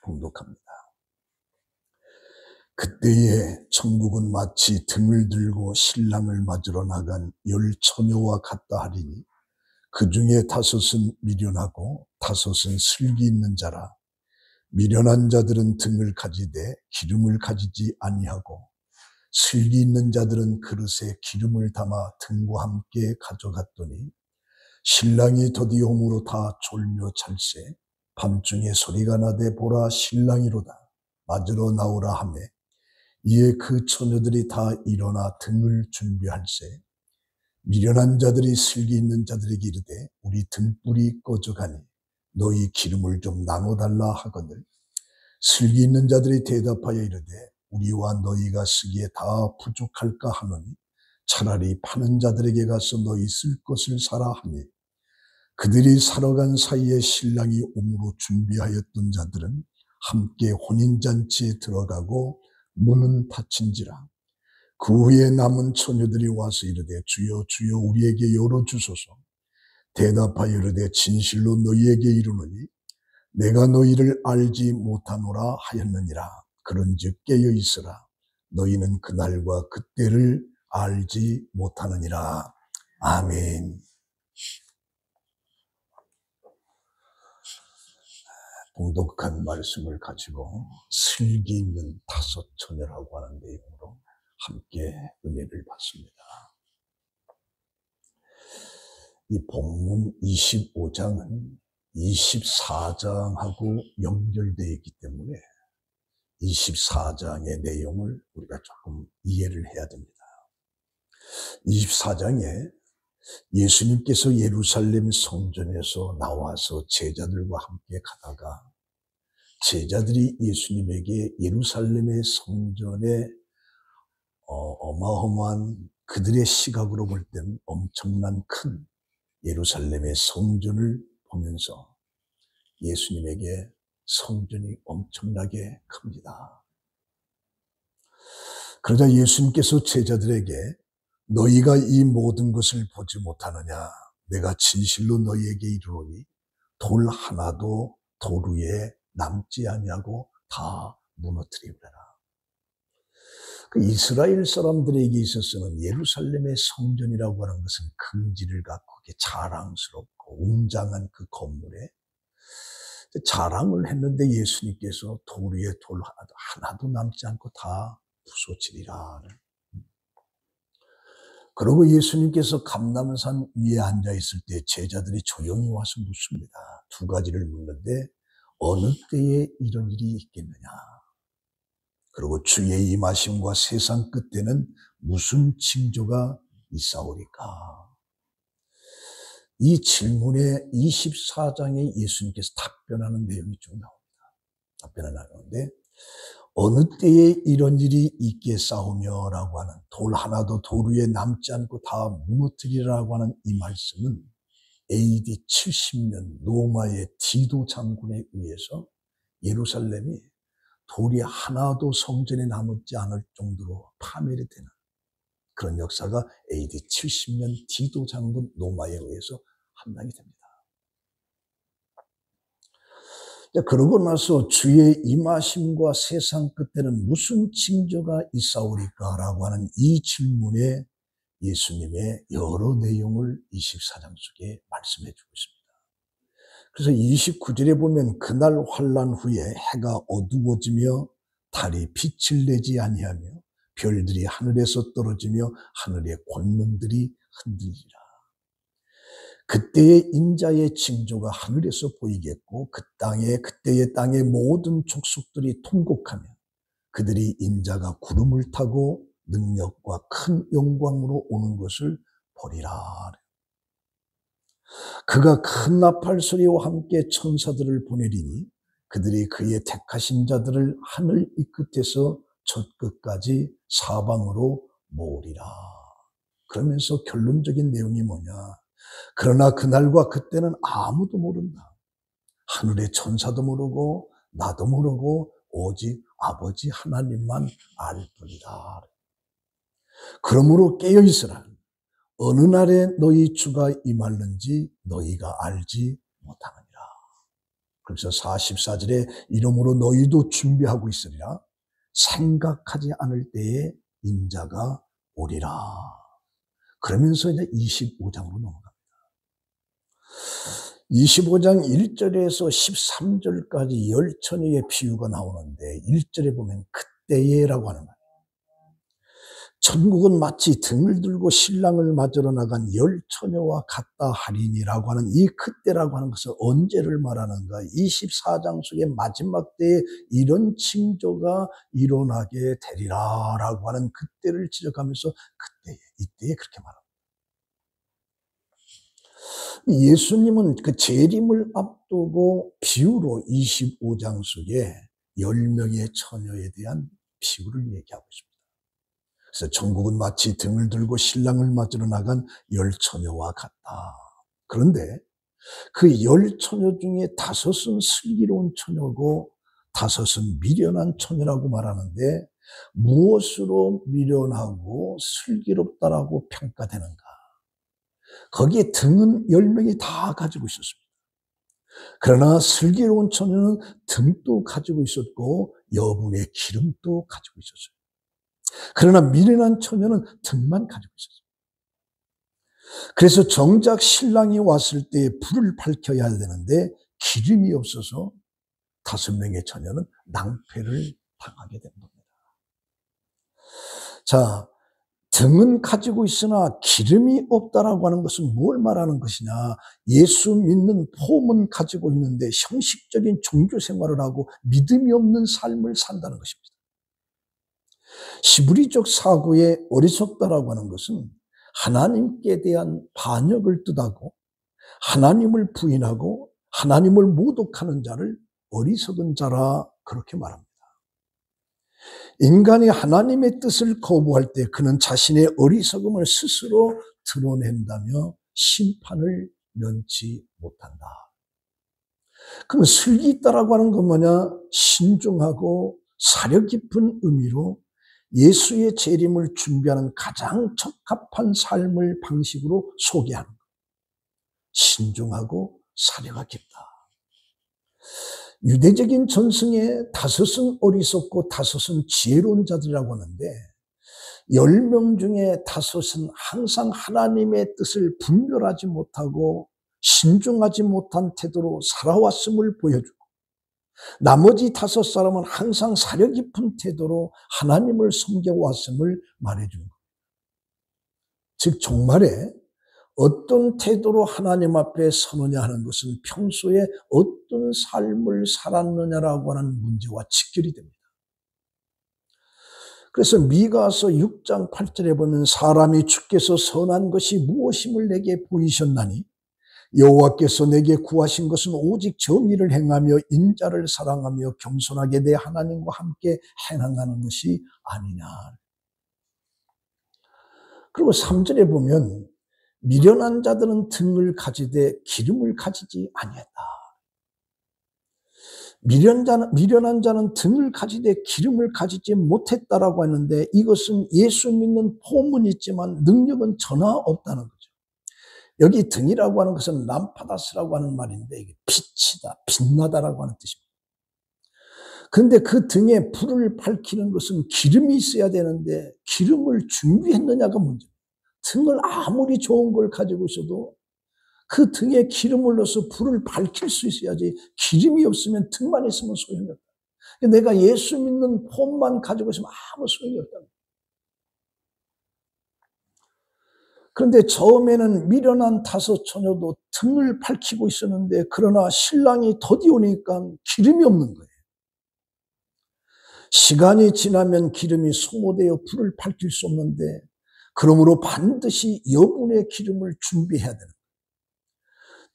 봉독합니다. 그때에 천국은 마치 등을 들고 신랑을 맞으러 나간 10처녀와 같다 하리니 그 중에 5은 미련하고 5은 슬기 있는 자라. 미련한 자들은 등을 가지되 기름을 가지지 아니하고 슬기 있는 자들은 그릇에 기름을 담아 등과 함께 가져갔더니 신랑이 더디어 오므로 다 졸며 찰세. 밤중에 소리가 나되 보라 신랑이로다 맞으러 나오라 하매 이에 그 처녀들이 다 일어나 등을 준비할세. 미련한 자들이 슬기 있는 자들에게 이르되 우리 등불이 꺼져가니 너희 기름을 좀 나눠달라 하거늘 슬기 있는 자들이 대답하여 이르되 우리와 너희가 쓰기에 다 부족할까 하노니 차라리 파는 자들에게 가서 너희 쓸 것을 사라 하니 그들이 사러 간 사이에 신랑이 오므로 준비하였던 자들은 함께 혼인잔치에 들어가고 문은 닫힌지라. 그 후에 남은 처녀들이 와서 이르되 주여 주여 우리에게 열어주소서. 대답하여 이르되 진실로 너희에게 이르노니 내가 너희를 알지 못하노라 하였느니라. 그런즉 깨어 있으라. 너희는 그날과 그때를 알지 못하느니라. 아멘. 봉독한 말씀을 가지고 슬기 있는 5처녀라고 하는 내용으로 함께 은혜를 받습니다. 이 본문 25장은 24장하고 연결되어 있기 때문에 24장의 내용을 우리가 조금 이해를 해야 됩니다. 24장에 예수님께서 예루살렘 성전에서 나와서 제자들과 함께 가다가 제자들이 예수님에게 예루살렘의 성전에 어마어마한 그들의 시각으로 볼 땐 엄청난 큰 예루살렘의 성전을 보면서 예수님에게 성전이 엄청나게 큽니다. 그러자 예수님께서 제자들에게 너희가 이 모든 것을 보지 못하느냐? 내가 진실로 너희에게 이르노니 돌 하나도 돌 위에 남지 아니하고 다 무너뜨리리라. 그 이스라엘 사람들에게 있어서는 예루살렘의 성전이라고 하는 것은 긍지를 갖고 자랑스럽고 웅장한 그 건물에 자랑을 했는데 예수님께서 돌 위에 돌 하나도 남지 않고 다 부서지리라. 그리고 예수님께서 감람산 위에 앉아있을 때 제자들이 조용히 와서 묻습니다. 2가지를 묻는데 어느 때에 이런 일이 있겠느냐. 그리고 주의 임하심과 세상 끝에는 무슨 징조가 있사오리까. 이 질문에 24장에 예수님께서 답변하는 내용이 좀 나옵니다. 답변을 나누는데 어느 때에 이런 일이 있겠사오며 라고 하는 돌 하나도 돌 위에 남지 않고 다 무너뜨리라고 하는 이 말씀은 AD 70년 로마의 디도 장군에 의해서 예루살렘이 돌이 하나도 성전에 남지 않을 정도로 파멸이 되는 그런 역사가 AD 70년 디도 장군 로마에 의해서 함락이 됩니다. 그러고 나서 주의 임하심과 세상 끝에는 무슨 징조가 있사오리까 라고 하는 이 질문에 예수님의 여러 내용을 24장 속에 말씀해 주고 있습니다. 그래서 29절에 보면 그날 환난 후에 해가 어두워지며 달이 빛을 내지 아니하며 별들이 하늘에서 떨어지며 하늘의 권능들이 흔들리라. 그때의 인자의 징조가 하늘에서 보이겠고 그때의 땅의 모든 족속들이 통곡하며 그들이 인자가 구름을 타고 능력과 큰 영광으로 오는 것을 보리라. 그가 큰 나팔 소리와 함께 천사들을 보내리니 그들이 그의 택하신 자들을 하늘 이 끝에서 저 끝까지 사방으로 모으리라. 그러면서 결론적인 내용이 뭐냐? 그러나 그날과 그때는 아무도 모른다. 하늘의 천사도 모르고 나도 모르고 오직 아버지 하나님만 알 뿐이다. 그러므로 깨어있으라. 어느 날에 너희 주가 임하는지 너희가 알지 못하느니라. 그래서 44절에 이러므로 너희도 준비하고 있으리라. 생각하지 않을 때에 인자가 오리라. 그러면서 이제 25장으로 넘어갑니다. 25장 1절에서 13절까지 열처녀의 비유가 나오는데 1절에 보면 그때에라고 하는 거예요. 천국은 마치 등을 들고 신랑을 맞으러 나간 열처녀와 같다 하리니라고 하는 이 그때라고 하는 것은 언제를 말하는가? 24장 속의 마지막 때에 이런 징조가 일어나게 되리라라고 하는 그때를 지적하면서 그때에, 이때에 그렇게 말합니다. 예수님은 그 재림을 앞두고 비유로 25장 속에 10명의 처녀에 대한 비유를 얘기하고 있습니다. 그래서 천국은 마치 등을 들고 신랑을 맞으러 나간 10처녀와 같다. 그런데 그 10처녀 중에 5은 슬기로운 처녀고 5은 미련한 처녀라고 말하는데 무엇으로 미련하고 슬기롭다라고 평가되는가? 거기에 등은 10명이 다 가지고 있었습니다. 그러나 슬기로운 처녀는 등도 가지고 있었고 여분의 기름도 가지고 있었어요. 그러나 미련한 처녀는 등만 가지고 있었어요. 그래서 정작 신랑이 왔을 때 불을 밝혀야 되는데 기름이 없어서 5명의 처녀는 낭패를 당하게 된 겁니다. 자, 등은 가지고 있으나 기름이 없다라고 하는 것은 뭘 말하는 것이냐? 예수 믿는 폼은 가지고 있는데 형식적인 종교 생활을 하고 믿음이 없는 삶을 산다는 것입니다. 히브리적 사고의 어리석다라고 하는 것은 하나님께 대한 반역을 뜻하고 하나님을 부인하고 하나님을 모독하는 자를 어리석은 자라 그렇게 말합니다. 인간이 하나님의 뜻을 거부할 때 그는 자신의 어리석음을 스스로 드러낸다며 심판을 면치 못한다. 그럼 슬기 있다라고 하는 건 뭐냐? 신중하고 사려 깊은 의미로 예수의 재림을 준비하는 가장 적합한 삶을 방식으로 소개하는 것. 신중하고 사려가 깊다. 유대적인 전승에 5은 어리석고 5은 지혜로운 자들이라고 하는데 10명 중에 5은 항상 하나님의 뜻을 분별하지 못하고 신중하지 못한 태도로 살아왔음을 보여주고 나머지 5사람은 항상 사려 깊은 태도로 하나님을 섬겨왔음을 말해주는 겁니다. 즉 종말에 어떤 태도로 하나님 앞에 서느냐 하는 것은 평소에 어떤 삶을 살았느냐라고 하는 문제와 직결이 됩니다. 그래서 미가서 6장 8절에 보면 사람이 주께서 선한 것이 무엇임을 내게 보이셨나니 여호와께서 내게 구하신 것은 오직 정의를 행하며 인자를 사랑하며 겸손하게 내 하나님과 함께 행하는 것이 아니냐. 그리고 3절에 보면 미련한 자들은 등을 가지되 기름을 가지지 아니했다. 미련한 자는 등을 가지되 기름을 가지지 못했다라고 하는데 이것은 예수 믿는 폼은 있지만 능력은 전혀 없다는 거죠. 여기 등이라고 하는 것은 람파다스라고 하는 말인데 이게 빛이다, 빛나다라고 하는 뜻입니다. 그런데 그 등에 불을 밝히는 것은 기름이 있어야 되는데 기름을 준비했느냐가 문제입니다. 등을 아무리 좋은 걸 가지고 있어도 그 등에 기름을 넣어서 불을 밝힐 수 있어야지 기름이 없으면 등만 있으면 소용이 없다. 내가 예수 믿는 폼만 가지고 있으면 아무 소용이 없다. 그런데 처음에는 미련한 5 처녀도 등을 밝히고 있었는데 그러나 신랑이 더디오니까 기름이 없는 거예요. 시간이 지나면 기름이 소모되어 불을 밝힐 수 없는데 그러므로 반드시 여분의 기름을 준비해야 되는 거예요.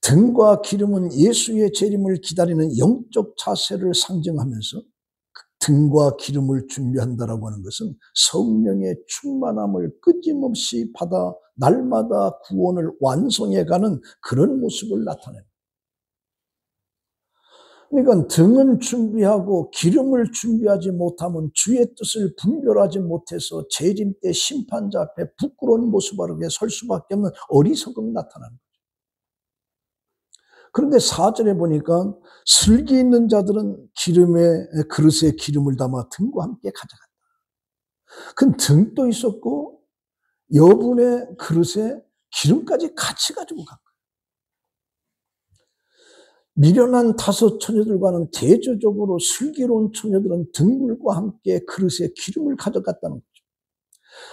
등과 기름은 예수의 재림을 기다리는 영적 자세를 상징하면서 등과 기름을 준비한다라고 하는 것은 성령의 충만함을 끊임없이 받아 날마다 구원을 완성해가는 그런 모습을 나타냅니다. 그러니까 등은 준비하고 기름을 준비하지 못하면 주의 뜻을 분별하지 못해서 재림 때 심판자 앞에 부끄러운 모습 앞에 설 수밖에 없는 어리석음이 나타나는 거죠. 그런데 4절에 보니까 슬기 있는 자들은 그릇에 기름을 담아 등과 함께 가져갔다. 그 등도 있었고 여분의 그릇에 기름까지 같이 가지고 간 거예요. 미련한 5 처녀들과는 대조적으로 슬기로운 처녀들은 등물과 함께 그릇에 기름을 가져갔다는 거죠.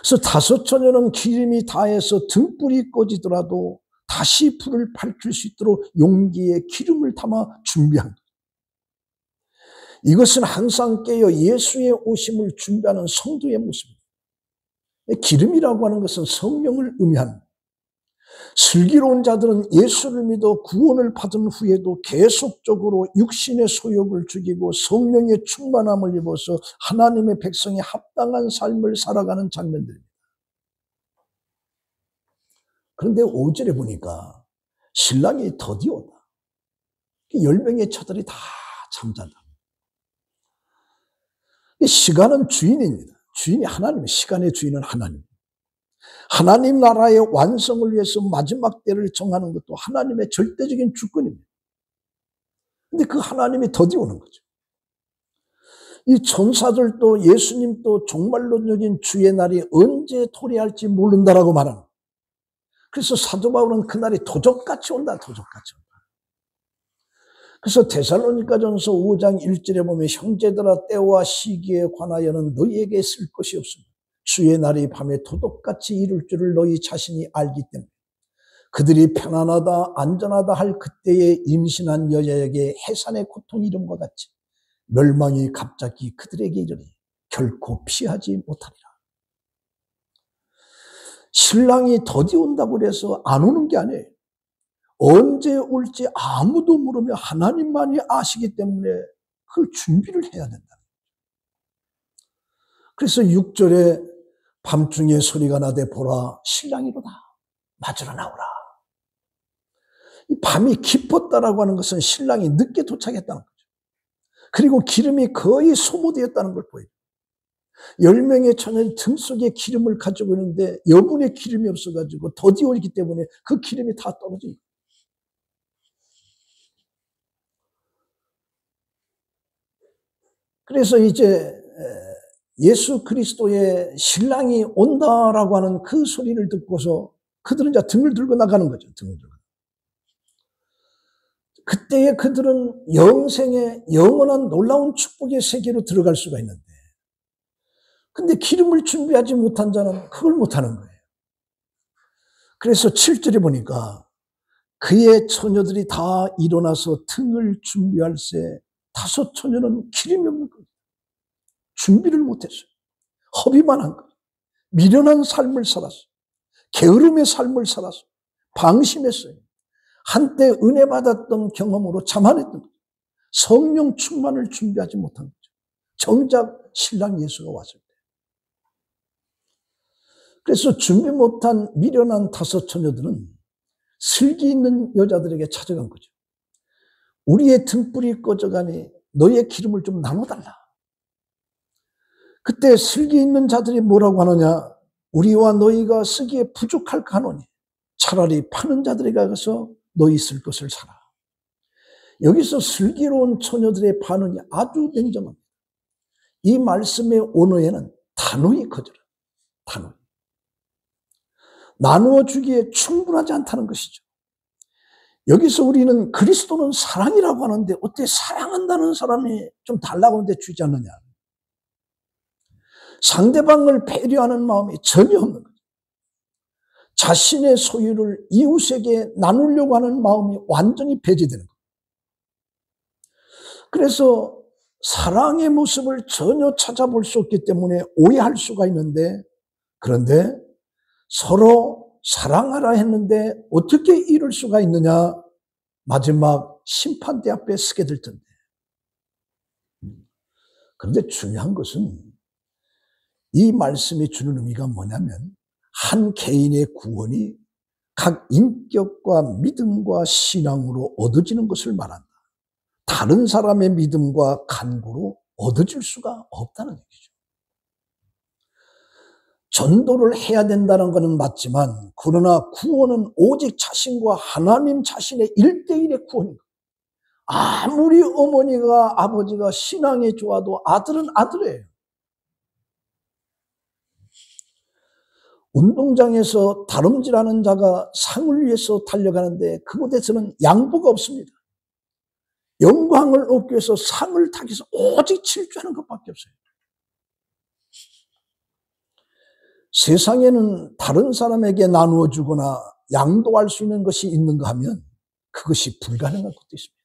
그래서 5 처녀는 기름이 다해서 등불이 꺼지더라도 다시 불을 밝힐 수 있도록 용기에 기름을 담아 준비한 거예요. 이것은 항상 깨어 예수의 오심을 준비하는 성도의 모습입니다. 기름이라고 하는 것은 성령을 의미합니다. 슬기로운 자들은 예수를 믿어 구원을 받은 후에도 계속적으로 육신의 소욕을 죽이고 성령의 충만함을 입어서 하나님의 백성이 합당한 삶을 살아가는 장면들입니다. 그런데 5절에 보니까 신랑이 더디오다. 10명의 처들이 다 잠자다. 시간은 주인입니다. 주인이 하나님이에요. 시간의 주인은 하나님. 하나님 나라의 완성을 위해서 마지막 때를 정하는 것도 하나님의 절대적인 주권입니다. 근데 그 하나님이 더디오는 거죠. 이 천사들도 예수님도 종말론적인 주의 날이 언제 도래할지 모른다라고 말합니다. 그래서 사도 바울은 그날이 도적같이 온다, 도적같이 온다. 그래서 데살로니가전서 5장 1절에 보면 형제들아 때와 시기에 관하여는 너희에게 쓸 것이 없습니다. 주의 날이 밤에 도둑같이 이룰 줄을 너희 자신이 알기 때문에 그들이 편안하다 안전하다 할 그때에 임신한 여자에게 해산의 고통이 이른 것 같이 멸망이 갑자기 그들에게 이르니 결코 피하지 못하리라. 신랑이 더디 온다고 해서 안 오는 게 아니에요. 언제 올지 아무도 모르며 하나님만이 아시기 때문에 그 준비를 해야 된다. 그래서 6절에 밤중에 소리가 나되 보라 신랑이로다 맞으러 나오라. 이 밤이 깊었다라고 하는 것은 신랑이 늦게 도착했다는 거죠. 그리고 기름이 거의 소모되었다는 걸 보여요. 10명의 처녀는 등 속에 기름을 가지고 있는데 여분의 기름이 없어가지고 더디 오기 때문에 그 기름이 다 떨어진 거예요. 그래서 이제 예수 그리스도의 신랑이 온다라고 하는 그 소리를 듣고서 그들은 이제 등을 들고 나가는 거죠. 등을 들고. 그때에 그들은 영생의 영원한 놀라운 축복의 세계로 들어갈 수가 있는데 근데 기름을 준비하지 못한 자는 그걸 못하는 거예요. 그래서 7절에 보니까 그의 처녀들이 다 일어나서 등을 준비할새 5 처녀는 기름이 없는 거예요. 준비를 못했어요. 허비만 한 거예요. 미련한 삶을 살았어요. 게으름의 삶을 살았어요. 방심했어요. 한때 은혜 받았던 경험으로 자만했던 거예요. 성령 충만을 준비하지 못한 거죠. 정작 신랑 예수가 왔을 때. 그래서 준비 못한 미련한 5 처녀들은 슬기 있는 여자들에게 찾아간 거죠. 우리의 등불이 꺼져가니 너의 기름을 좀 나눠달라. 그때 슬기 있는 자들이 뭐라고 하느냐? 우리와 너희가 쓰기에 부족할까 하노니 차라리 파는 자들에게 가서 너희 쓸 것을 사라. 여기서 슬기로운 처녀들의 반응이 아주 냉정합니다. 이 말씀의 언어에는 단호히 거절해요. 단호히. 나누어 주기에 충분하지 않다는 것이죠. 여기서 우리는 그리스도는 사랑이라고 하는데 어떻게 사랑한다는 사람이 좀 달라고 하는데 주지 않느냐. 상대방을 배려하는 마음이 전혀 없는 거죠. 자신의 소유를 이웃에게 나누려고 하는 마음이 완전히 배제되는 거예요. 그래서 사랑의 모습을 전혀 찾아볼 수 없기 때문에 오해할 수가 있는데 그런데 서로 사랑하라 했는데 어떻게 이룰 수가 있느냐? 마지막 심판대 앞에 서게 될 텐데. 그런데 중요한 것은 이 말씀이 주는 의미가 뭐냐면 한 개인의 구원이 각 인격과 믿음과 신앙으로 얻어지는 것을 말한다. 다른 사람의 믿음과 간구로 얻어질 수가 없다는 얘기죠. 전도를 해야 된다는 것은 맞지만, 그러나 구원은 오직 자신과 하나님 자신의 1대1의 구원입니다. 아무리 어머니가 아버지가 신앙이 좋아도 아들은 아들이에요. 운동장에서 다름질하는 자가 상을 위해서 달려가는데 그곳에서는 양보가 없습니다. 영광을 얻기 위해서 상을 타기 위해서 오직 질주하는 것밖에 없어요. 세상에는 다른 사람에게 나누어 주거나 양도할 수 있는 것이 있는가 하면 그것이 불가능한 것도 있습니다.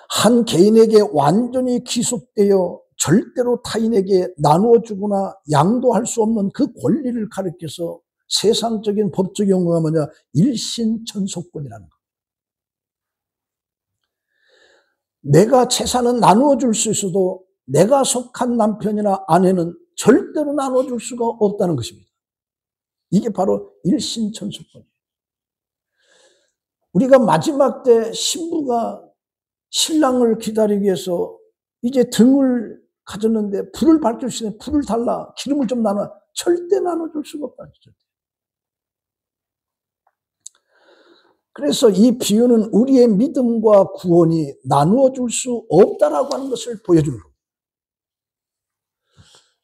한 개인에게 완전히 귀속되어 절대로 타인에게 나누어 주거나 양도할 수 없는 그 권리를 가리켜서 세상적인 법적 용어가 뭐냐? 일신천속권이라는 것. 내가 재산은 나누어 줄 수 있어도 내가 속한 남편이나 아내는 절대로 나누어 줄 수가 없다는 것입니다. 이게 바로 일신천속권이에요. 우리가 마지막 때 신부가 신랑을 기다리기 위해서 이제 등을 가졌는데 불을 밝힐 수 있는 불을 달라, 기름을 좀 나눠, 절대 나눠줄 수가 없다는 거죠. 그래서 이 비유는 우리의 믿음과 구원이 나누어 줄 수 없다라고 하는 것을 보여주는 겁니다.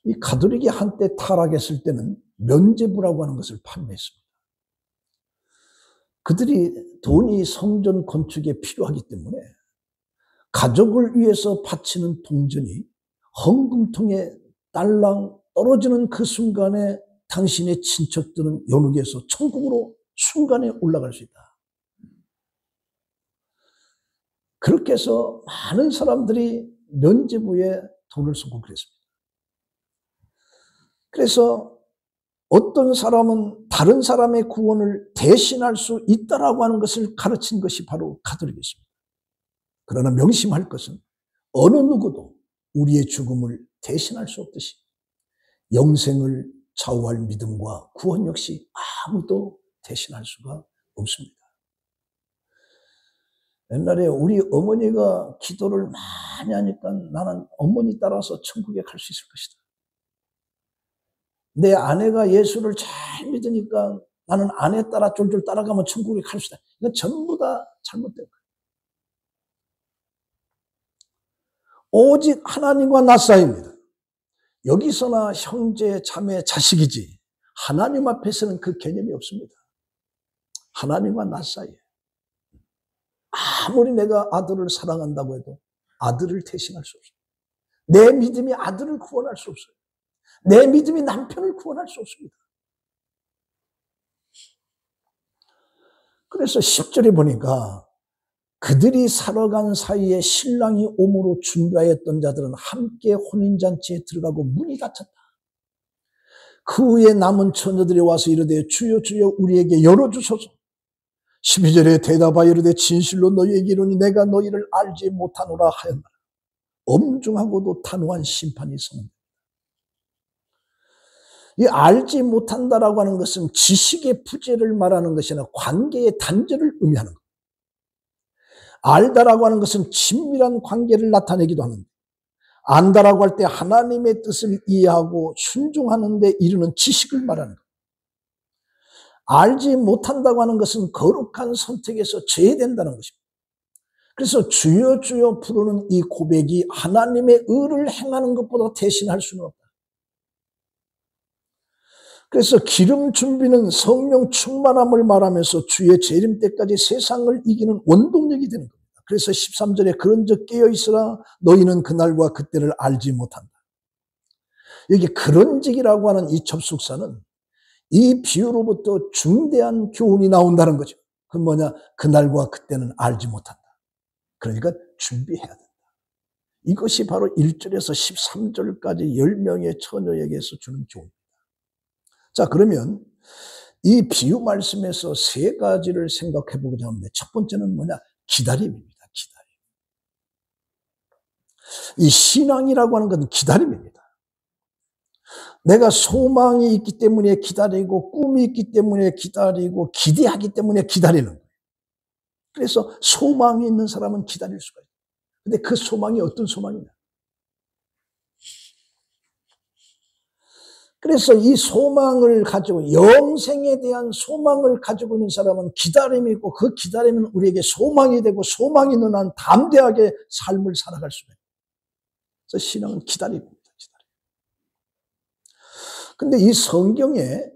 이 가톨릭이 한때 타락했을 때는 면제부라고 하는 것을 판매했습니다. 그들이 돈이 성전 건축에 필요하기 때문에 가족을 위해서 바치는 동전이 헌금통에 딸랑 떨어지는 그 순간에 당신의 친척들은 연옥에서 천국으로 순간에 올라갈 수 있다. 그렇게 해서 많은 사람들이 면제부에 돈을 쏟고 그랬습니다. 그래서 어떤 사람은 다른 사람의 구원을 대신할 수 있다라고 하는 것을 가르친 것이 바로 가톨릭이었습니다. 그러나 명심할 것은 어느 누구도 우리의 죽음을 대신할 수 없듯이 영생을 좌우할 믿음과 구원 역시 아무도 대신할 수가 없습니다. 옛날에 우리 어머니가 기도를 많이 하니까 나는 어머니 따라서 천국에 갈 수 있을 것이다. 내 아내가 예수를 잘 믿으니까 나는 아내 따라 쫄쫄 따라가면 천국에 갈 수 있다. 이건 전부 다 잘못된 거예요. 오직 하나님과 나 사이입니다. 여기서나 형제, 자매, 자식이지 하나님 앞에서는 그 개념이 없습니다. 하나님과 나 사이에. 아무리 내가 아들을 사랑한다고 해도 아들을 대신할 수 없어요. 내 믿음이 아들을 구원할 수 없어요. 내 믿음이 남편을 구원할 수 없습니다. 그래서 10절에 보니까 그들이 살아간 사이에 신랑이 오므로 준비하였던 자들은 함께 혼인잔치에 들어가고 문이 닫혔다. 그 후에 남은 처녀들이 와서 이르되 주여 주여 우리에게 열어주소서. 12절에 대답하여 이르되 진실로 너희에게 이르노니 내가 너희를 알지 못하노라 하였나라. 엄중하고도 단호한 심판이 선언됩니다. 이 알지 못한다라고 하는 것은 지식의 부재를 말하는 것이 아니라 관계의 단절을 의미하는 겁니다. 알다라고 하는 것은 친밀한 관계를 나타내기도 하는데, 안다라고 할 때 하나님의 뜻을 이해하고 순종하는 데 이르는 지식을 말하는 겁니다. 알지 못한다고 하는 것은 거룩한 선택에서 제외된다는 것입니다. 그래서 주여 주여 부르는 이 고백이 하나님의 의를 행하는 것보다 대신할 수는 없다. 그래서 기름 준비는 성령 충만함을 말하면서 주의 재림 때까지 세상을 이기는 원동력이 되는 겁니다. 그래서 13절에 그런즉 깨어있으라 너희는 그날과 그때를 알지 못한다. 여기 그런즉이라고 하는 이 접속사는 이 비유로부터 중대한 교훈이 나온다는 거죠. 그건 뭐냐? 그날과 그때는 알지 못한다. 그러니까 준비해야 된다. 이것이 바로 1절에서 13절까지 10명의 처녀에게서 주는 교훈입니다. 자, 그러면 이 비유 말씀에서 세 가지를 생각해 보고자 하는데, 첫 번째는 뭐냐? 기다림입니다. 기다림. 이 신앙이라고 하는 것은 기다림입니다. 내가 소망이 있기 때문에 기다리고 꿈이 있기 때문에 기다리고 기대하기 때문에 기다리는 거예요. 그래서 소망이 있는 사람은 기다릴 수가 있어요. 근데 그 소망이 어떤 소망이냐? 그래서 이 소망을 가지고, 영생에 대한 소망을 가지고 있는 사람은 기다림이 있고, 그 기다림은 우리에게 소망이 되고, 소망이 있는 한 담대하게 삶을 살아갈 수가 있어요. 그래서 신앙은 기다림입니다. 기다림. 근데 이 성경에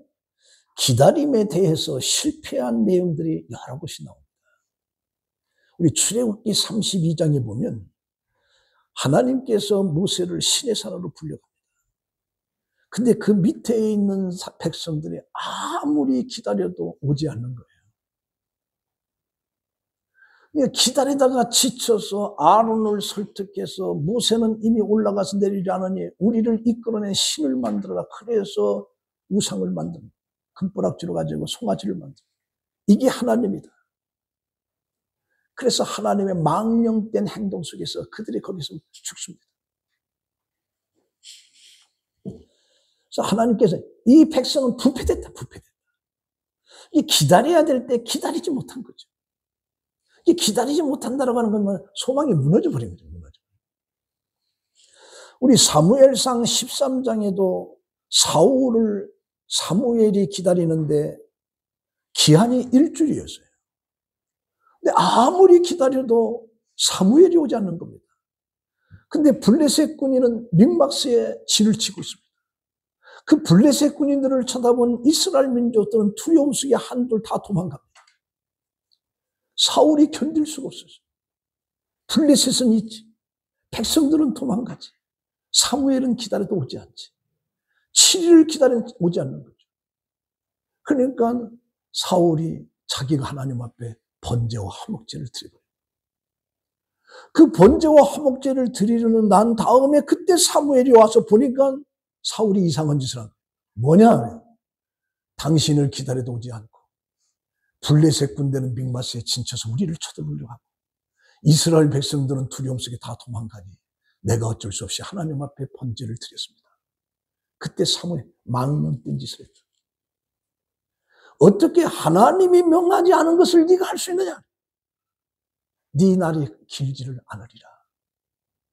기다림에 대해서 실패한 내용들이 여러 곳이 나옵니다. 우리 출애굽기 32장에 보면 하나님께서 모세를 신의 산으로 불려갑니다. 근데 그 밑에 있는 백성들이 아무리 기다려도 오지 않는 거예요. 기다리다가 지쳐서 아론을 설득해서 모세는 이미 올라가서 내리지 않으니 우리를 이끌어낸 신을 만들어라. 그래서 우상을 만듭니다. 금보락지로 가지고 송아지를 만듭니다. 이게 하나님이다. 그래서 하나님의 망령된 행동 속에서 그들이 거기서 죽습니다. 그래서 하나님께서 이 백성은 부패됐다. 이 기다려야 될 때 기다리지 못한 거죠. 이 기다리지 못한다라고 하는 건 소망이 무너져 버린 거죠. 우리 사무엘상 13장에도 사무엘이 기다리는데 기한이 일주일이었어요. 근데 아무리 기다려도 사무엘이 오지 않는 겁니다. 근데 블레셋 군인은 믹마스에 진을 치고 있습니다. 그 블레셋 군인들을 쳐다본 이스라엘 민족들은 두려움 속에 한둘 다 도망갑니다. 사울이 견딜 수가 없었어요. 블레셋은 있지. 백성들은 도망가지. 사무엘은 기다려도 오지 않지. 7일을 기다려도 오지 않는 거죠. 그러니까 사울이 자기가 하나님 앞에 번제와 화목제를 드려요. 그 번제와 화목제를 드리려는 난 다음에 그때 사무엘이 와서 보니까 사울이 이상한 짓을 한 거예요. 뭐냐? 당신을 기다려도 오지 않고 블레셋 군대는 믹마스에 진쳐서 우리를 쳐들으려고 하고 이스라엘 백성들은 두려움 속에 다 도망가니 내가 어쩔 수 없이 하나님 앞에 번제를 드렸습니다. 그때 사무엘 망령된 짓을 했죠. 어떻게 하나님이 명하지 않은 것을 네가 할 수 있느냐? 네 날이 길지를 않으리라.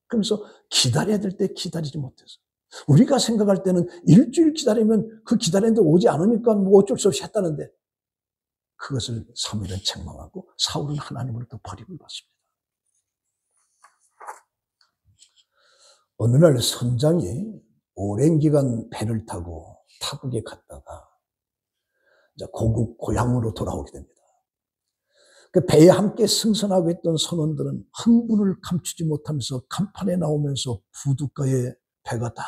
그러면서 기다려야 될 때 기다리지 못해서 우리가 생각할 때는 일주일 기다리면 그 기다리는데 오지 않으니까 뭐 어쩔 수 없이 했다는데 그것을 사무엘은 책망하고 사울은 하나님으로부터 버림을 받습니다. 어느 날 선장이 오랜 기간 배를 타고 타국에 갔다가 이제 고국 고향으로 돌아오게 됩니다. 그 배에 함께 승선하고 있던 선원들은 흥분을 감추지 못하면서 간판에 나오면서 부둣가에 배가 딱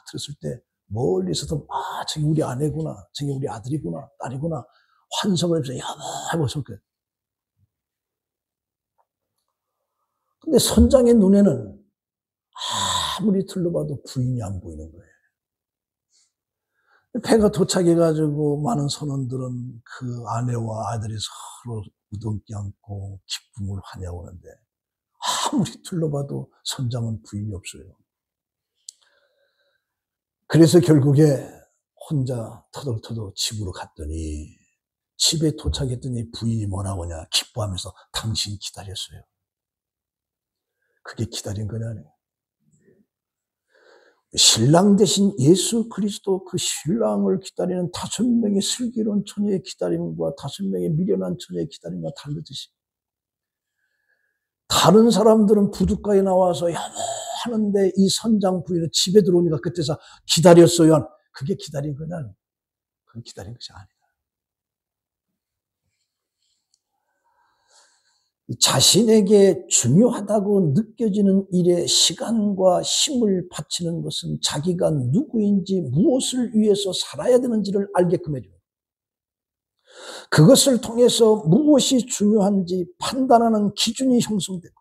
들었을 때 멀리서도 저기 우리 아내구나, 저기 우리 아들이구나, 딸이구나 환성을 하면서 야마하면서 근데 선장의 눈에는 아무리 둘러봐도 부인이 안 보이는 거예요. 배가 도착해가지고 많은 선원들은 그 아내와 아들이 서로 우동기 안고 기쁨을 환영하는데 아무리 둘러봐도 선장은 부인이 없어요. 그래서 결국에 혼자 터덜터덜 집으로 갔더니 집에 도착했더니 부인이 뭐라고 하냐 기뻐하면서 당신 기다렸어요. 그게 기다린 거냐네. 신랑 대신 예수 그리스도 그 신랑을 기다리는 5명의 슬기로운 처녀의 기다림과 5명의 미련한 처녀의 기다림과 다르듯이 다른 사람들은 부둣가에 나와서 하는데 이 선장 부인은 집에 들어오니까 그때서 기다렸어요. 그게 기다린 거냐? 그건 기다린 것이 아니다. 자신에게 중요하다고 느껴지는 일에 시간과 힘을 바치는 것은 자기가 누구인지 무엇을 위해서 살아야 되는지를 알게끔 해줘요. 그것을 통해서 무엇이 중요한지 판단하는 기준이 형성되고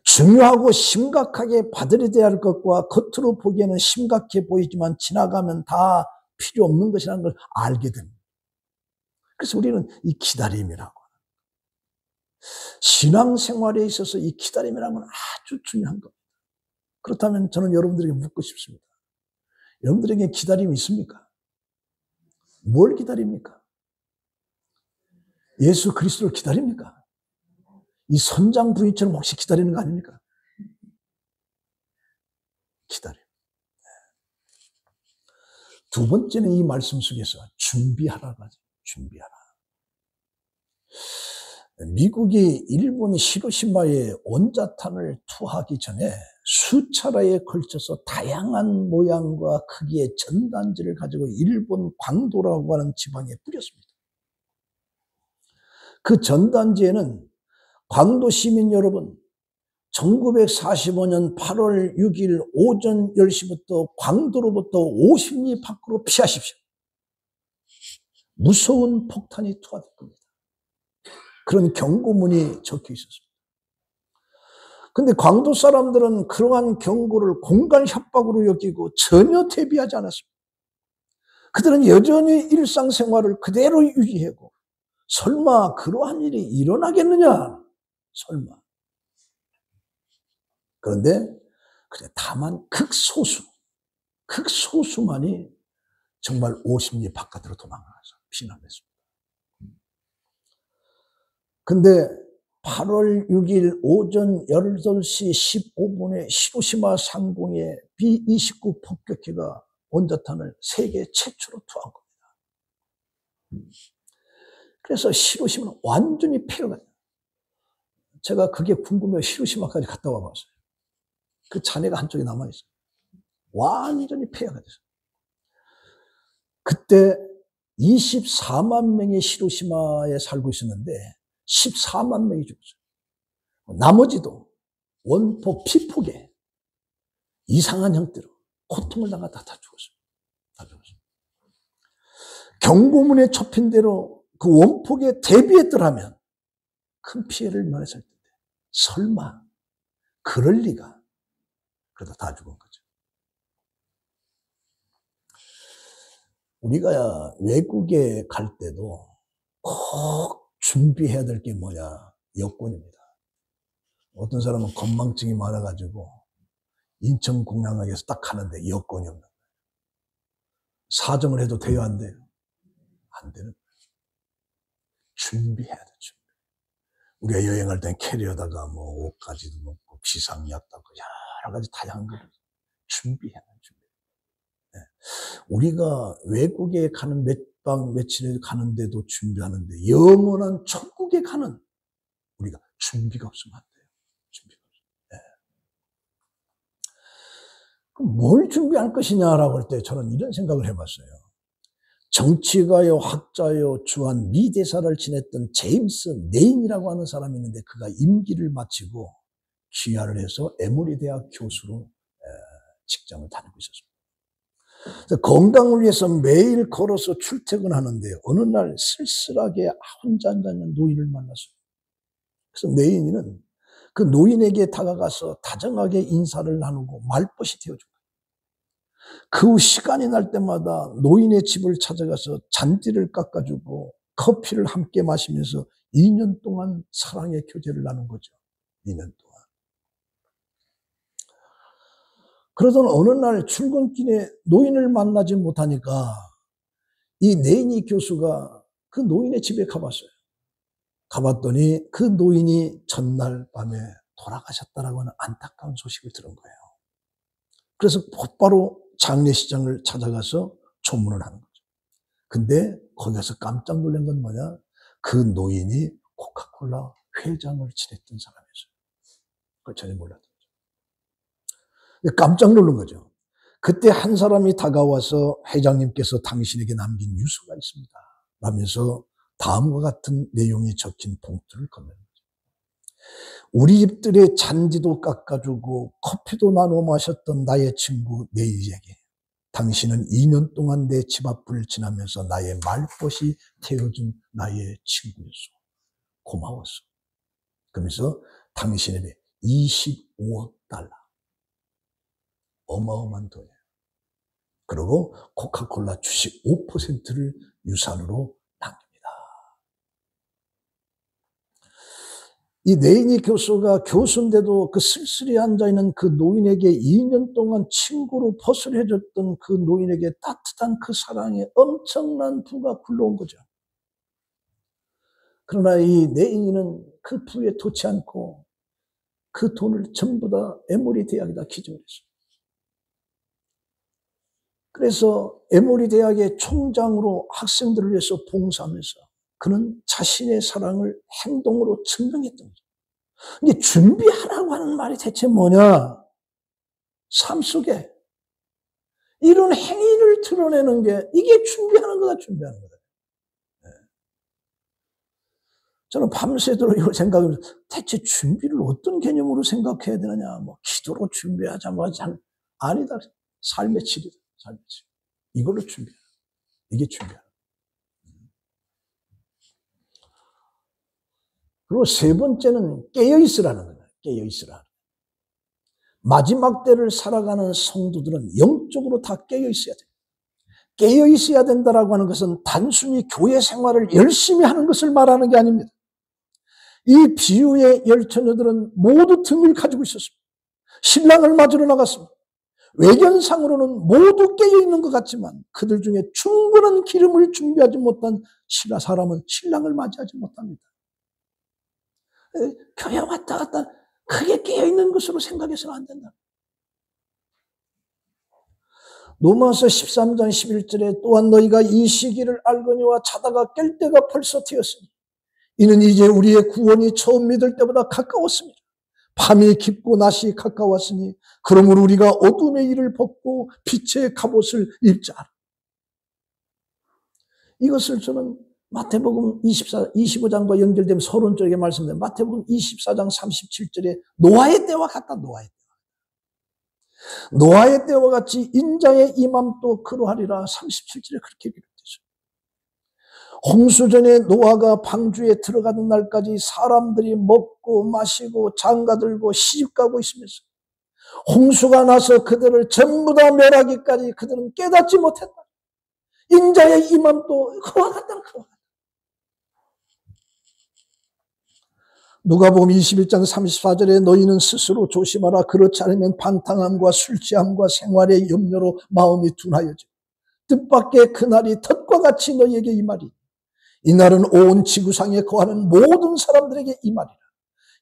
중요하고 심각하게 받아들여야 할 것과 겉으로 보기에는 심각해 보이지만 지나가면 다 필요 없는 것이라는 걸 알게 됩니다. 그래서 우리는 이 기다림이라고 신앙생활에 있어서 이 기다림이라는 건 아주 중요한 겁니다. 그렇다면 저는 여러분들에게 묻고 싶습니다. 여러분들에게 기다림이 있습니까? 뭘 기다립니까? 예수 그리스도를 기다립니까? 이 선장 부인처럼 혹시 기다리는 거 아닙니까? 기다려. 두 번째는 이 말씀 속에서 준비하라고 하죠. 준비하라. 미국이 일본이 히로시마에 원자탄을 투하하기 전에 수차례에 걸쳐서 다양한 모양과 크기의 전단지를 가지고 일본 광도라고 하는 지방에 뿌렸습니다. 그 전단지에는 광도 시민 여러분, 1945년 8월 6일 오전 10시부터 광도로부터 50리 밖으로 피하십시오. 무서운 폭탄이 투하될 겁니다. 그런 경고문이 적혀 있었습니다. 근데 광도 사람들은 그러한 경고를 공갈 협박으로 여기고 전혀 대비하지 않았습니다. 그들은 여전히 일상생활을 그대로 유지하고 설마 그러한 일이 일어나겠느냐? 설마. 그런데 다만 극소수만이 정말 50리 바깥으로 도망가서 피난했습니다. 근데 8월 6일 오전 8시 15분에 히로시마 상공에 B-29 폭격기가 원자탄을 세계 최초로 투한 겁니다. 그래서 히로시마는 완전히 폐허가 돼요. 제가 그게 궁금해요. 히로시마까지 갔다 와봤어요. 그 잔해가 한쪽에 남아있어요. 완전히 폐허가 됐어요. 그때 24만 명이 히로시마에 살고 있었는데 14만 명이 죽었어요. 나머지도 원폭, 피폭에 이상한 형태로 고통을 당하다 다 죽었어요. 다 죽었어요. 경고문에 접힌 대로 그 원폭에 대비했더라면 큰 피해를 면했을 텐데 설마 그럴 리가. 그러다 다 죽은 거죠. 우리가 외국에 갈 때도 꼭 준비해야 될 게 뭐냐? 여권입니다. 어떤 사람은 건망증이 많아가지고 인천공항역에서 딱 가는데 여권이 없는 거예요. 사정을 해도 돼요, 안 돼요? 안 되는 거예요. 준비해야 돼, 준비. 우리가 여행할 땐 캐리어다가 뭐 옷가지도 먹고 비상약도 하고 여러 가지 다양한 걸 준비해야 돼, 준비. 네. 우리가 외국에 가는 몇 박 며칠에 가는데도 준비하는데 영원한 천국에 가는 우리가 준비가 없으면 안 돼요. 준비가 없어요. 네. 그럼 뭘 준비할 것이냐라고 할 때 저는 이런 생각을 해봤어요. 정치가요, 학자요, 주한 미대사를 지냈던 제임스 네인이라고 하는 사람이 있는데 그가 임기를 마치고 귀화를 해서 에모리 대학 교수로 직장을 다니고 있었습니다. 건강을 위해서 매일 걸어서 출퇴근하는데 어느 날 쓸쓸하게 혼자 앉아있는 노인을 만났어요. 그래서 네인이는 그 노인에게 다가가서 다정하게 인사를 나누고 말벗이 되어준 거예요. 그 후 시간이 날 때마다 노인의 집을 찾아가서 잔디를 깎아주고 커피를 함께 마시면서 2년 동안 사랑의 교제를 나눈 거죠. 2년 동안. 그러던 어느 날 출근길에 노인을 만나지 못하니까 이 네이니 교수가 그 노인의 집에 가봤어요. 가봤더니 그 노인이 전날 밤에 돌아가셨다라고 하는 안타까운 소식을 들은 거예요. 그래서 곧바로 장례식장을 찾아가서 조문을 하는 거죠. 근데 거기 가서 깜짝 놀란 건 뭐냐? 그 노인이 코카콜라 회장을 지냈던 사람이었어요. 그걸 전혀 몰랐던 거죠. 깜짝 놀란 거죠. 그때 한 사람이 다가와서 회장님께서 당신에게 남긴 유서가 있습니다. 라면서 다음과 같은 내용이 적힌 봉투를 건네는 거죠. 우리 집들의 잔디도 깎아주고 커피도 나눠 마셨던 나의 친구 네이에게 당신은 2년 동안 내 집 앞을 지나면서 나의 말벗이 태워준 나의 친구였어. 고마웠어. 그러면서 당신에게 25억 달러. 어마어마한 돈이에요. 그리고 코카콜라 주식 5%를 유산으로 남깁니다. 이 네이니 교수가 교수인데도 그 쓸쓸히 앉아있는 그 노인에게 2년 동안 친구로 벗을 해줬던 그 노인에게 따뜻한 그 사랑에 엄청난 부가 굴러온 거죠. 그러나 이 네이니는 그 부에 돋지 않고 그 돈을 전부 다 에모리 대학에다 기증을 했어요. 그래서 에모리 대학의 총장으로 학생들을 위해서 봉사하면서 그는 자신의 사랑을 행동으로 증명했던 거죠. 이게 준비하라고 하는 말이 대체 뭐냐? 삶 속에 이런 행위를 드러내는 게 이게 준비하는 거다, 준비하는 거다. 저는 밤새도록 이걸 생각하면서 대체 준비를 어떤 개념으로 생각해야 되느냐? 뭐 기도로 준비하자, 뭐 아니다. 삶의 질이다. 삶의 질. 이걸로 준비하라. 이게 준비하라. 그리고 세 번째는 깨어있으라는 거예요. 깨어있으라. 마지막 때를 살아가는 성도들은 영적으로 다 깨어있어야 돼요. 깨어있어야 된다라고 하는 것은 단순히 교회 생활을 열심히 하는 것을 말하는 게 아닙니다. 이 비유의 10처녀들은 모두 등을 가지고 있었습니다. 신랑을 맞으러 나갔습니다. 외견상으로는 모두 깨어있는 것 같지만 그들 중에 충분한 기름을 준비하지 못한 사람은 신랑을 맞이하지 못합니다. 교회 왔다 갔다 크게 깨어있는 것으로 생각해서는 안 된다. 로마서 13장 11절에 또한 너희가 이 시기를 알거니와 자다가 깰 때가 벌써 되었으니 이는 이제 우리의 구원이 처음 믿을 때보다 가까웠습니다. 밤이 깊고 낮이 가까웠으니 그러므로 우리가 어둠의 일을 벗고 빛의 갑옷을 입자. 이것을 저는 마태복음 25장과 연결되면 서론적인 말씀인데 마태복음 24장 37절에 노아의 때와 같다. 노아의 때와 같이 인자의 임함도 그러하리라. 37절에 그렇게 기록되죠. 홍수전에 노아가 방주에 들어가는 날까지 사람들이 먹고 마시고 장가들고 시집가고 있으면서 홍수가 나서 그들을 전부 다 멸하기까지 그들은 깨닫지 못했다. 인자의 임함도 그와 같다. 누가복음 21장 34절에 너희는 스스로 조심하라. 그렇지 않으면 방탕함과 술 취함과 생활의 염려로 마음이 둔하여져 뜻밖의 그날이 덫과 같이 너희에게 임하리. 이날은 온 지구상에 거하는 모든 사람들에게 임하리라.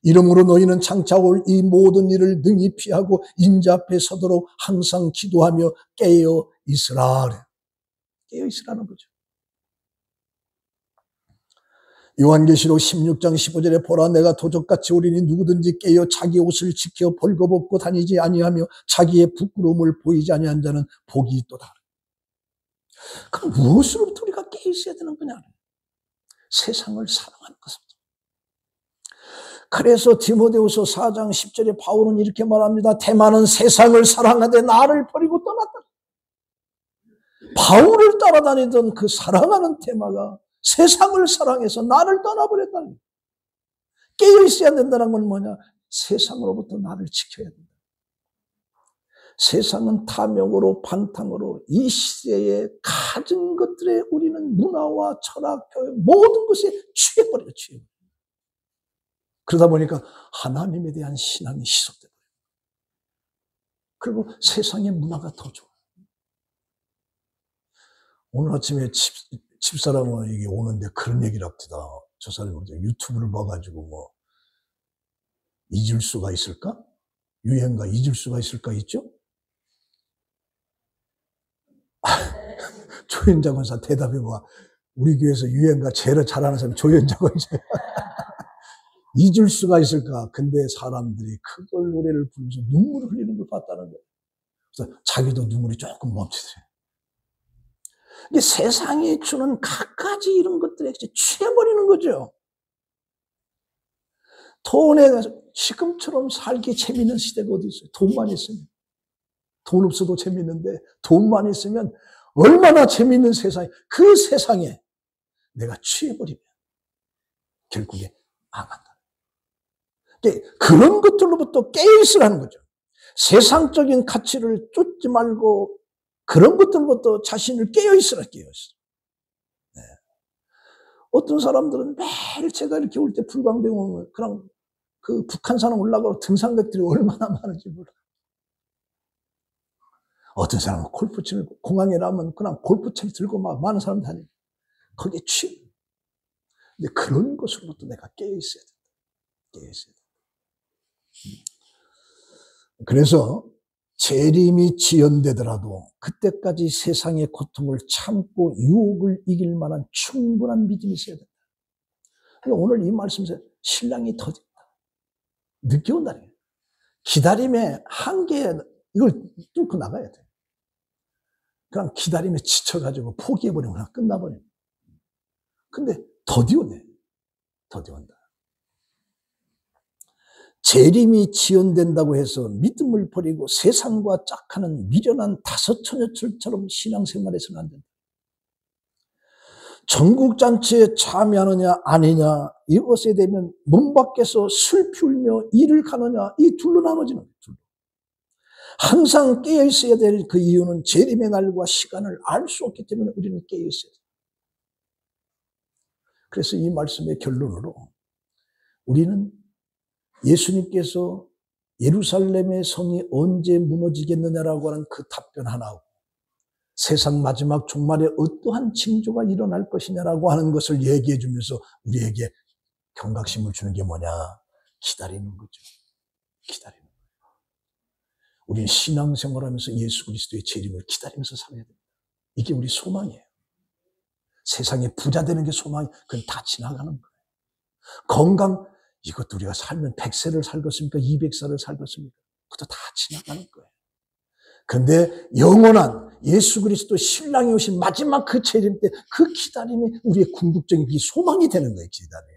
이러므로 너희는 장차 올 이 모든 일을 능히 피하고 인자 앞에 서도록 항상 기도하며 깨어 있으라. 깨어 있으라는 거죠. 요한계시록 16장 15절에 보라 내가 도적같이 오리니 누구든지 깨어 자기 옷을 지켜 벌거벗고 다니지 아니하며 자기의 부끄러움을 보이지 아니한 자는 복이 있도다. 그럼 무엇으로부터 우리가 깨어 있어야 되는 거냐? 세상을 사랑하는 것입니다. 그래서 디모데후서 4장 10절에 바울은 이렇게 말합니다. 대만은 세상을 사랑하되 나를 버리고 떠났다. 바울을 따라다니던 그 사랑하는 테마가 세상을 사랑해서 나를 떠나버렸다는 거예요. 깨어있어야 된다는 건 뭐냐? 세상으로부터 나를 지켜야 된다. 세상은 탐욕으로 방탕으로 이 시대에 가진 것들에 우리는 문화와 철학, 교육 모든 것에 취해버려요. 그러다 보니까 하나님에 대한 신앙이 희석돼버려요. 그리고 세상의 문화가 더 좋아요. 오늘 아침에 집사람이 오는데 그런 얘기를 합니다. 저 사람이 유튜브를 봐가지고 뭐 잊을 수가 있을까? 유행가 잊을 수가 있을까 있죠? 조현장 권사 대답해 봐. 우리 교회에서 유행가 제일 잘하는 사람이 조현장 권사. 잊을 수가 있을까? 근데 사람들이 그걸 노래를 부르면서 눈물을 흘리는 걸 봤다는 거예요. 그래서 자기도 눈물이 조금 멈추더래요. 이게 세상이 주는 갖가지 이런 것들에 취해버리는 거죠. 돈에 지금처럼 살기 재밌는 시대가 어디 있어요? 돈만 있으면. 돈 없어도 재밌는데 돈만 있으면 얼마나 재밌는 세상이, 그 세상에 내가 취해버리면 결국에 망한다. 그런 것들로부터 깨어있으라는 거죠. 세상적인 가치를 쫓지 말고 그런 것들부터 자신을 깨어있으라. 네. 어떤 사람들은 매일 제가 이렇게 올 때 불광대 오면 그냥 그 북한산 올라가고 등산객들이 얼마나 많은지 몰라. 어떤 사람은 골프채를 공항에 나면 그냥 골프채를 들고 막 많은 사람 다니고 거기에 취해. 근데 그런 것으로부터 내가 깨어있어야 된다. 깨어있어야 된다. 그래서 재림이 지연되더라도 그때까지 세상의 고통을 참고 유혹을 이길 만한 충분한 믿음이 있어야 된다. 오늘 이 말씀에서 신랑이 더딘다. 늦게 온다는 거예요. 기다림의 한계에 이걸 뚫고 나가야 돼. 그냥 기다림에 지쳐가지고 포기해버리면 그냥 끝나버려요. 근데 더디오네. 더디온다. 재림이 지연된다고 해서 믿음을 버리고 세상과 짝하는 미련한 다섯 처녀들처럼 신앙생활해서는 안 된다. 전국잔치에 참여하느냐 아니냐 이것에 되면 문 밖에서 술 피우며 일을 가느냐 이 둘로 나눠지는 거예요. 항상 깨어있어야 될 그 이유는 재림의 날과 시간을 알 수 없기 때문에 우리는 깨어있어야 돼요. 그래서 이 말씀의 결론으로 우리는 예수님께서 예루살렘의 성이 언제 무너지겠느냐라고 하는 그 답변 하나하고 세상 마지막 종말에 어떠한 징조가 일어날 것이냐라고 하는 것을 얘기해 주면서 우리에게 경각심을 주는 게 뭐냐? 기다리는 거죠. 기다리는 거예요. 우리는 신앙생활하면서 예수 그리스도의 재림을 기다리면서 살아야 됩니다. 이게 우리 소망이에요. 세상에 부자 되는 게 소망이 그건 다 지나가는 거예요. 건강 이것도 우리가 살면 100세를 살겠습니까? 200살을 살겠습니까? 그것도 다 지나가는 거예요. 그런데 영원한 예수 그리스도 신랑이 오신 마지막 그 재림 때 그 기다림이 우리의 궁극적인 소망이 되는 거예요. 기다림.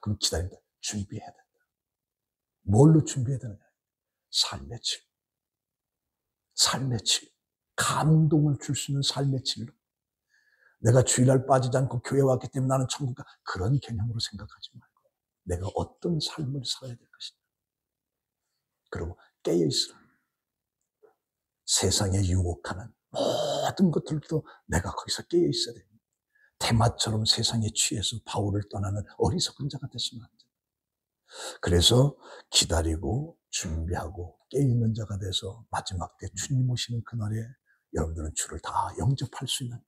그럼 기다린다. 준비해야 된다. 뭘로 준비해야 되느냐? 삶의 질. 삶의 질. 감동을 줄 수 있는 삶의 질로. 내가 주일날 빠지지 않고 교회 왔기 때문에 나는 천국 가. 그런 개념으로 생각하지 말고 내가 어떤 삶을 살아야 될 것이냐. 그리고 깨어있으라. 세상에 유혹하는 모든 것들도 내가 거기서 깨어있어야 됩니다. 대마처럼 세상에 취해서 바울을 떠나는 어리석은 자가 됐으면 안 돼요. 그래서 기다리고 준비하고 깨어있는 자가 돼서 마지막 때 주님 오시는 그날에 여러분들은 주를 다 영접할 수 있는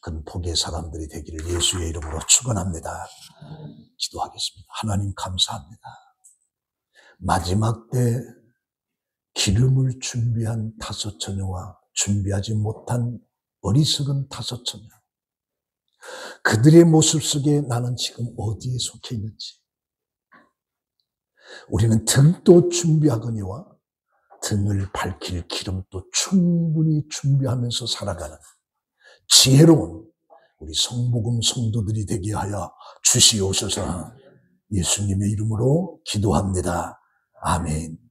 그런 복의 사람들이 되기를 예수의 이름으로 축원합니다. 기도하겠습니다. 하나님 감사합니다. 마지막 때 기름을 준비한 다섯 처녀와 준비하지 못한 어리석은 다섯 처녀. 그들의 모습 속에 나는 지금 어디에 속해 있는지. 우리는 등도 준비하거니와 등을 밝힐 기름도 충분히 준비하면서 살아가는 지혜로운 우리 성복음 성도들이 되게 하여 주시옵소서. 예수님의 이름으로 기도합니다. 아멘.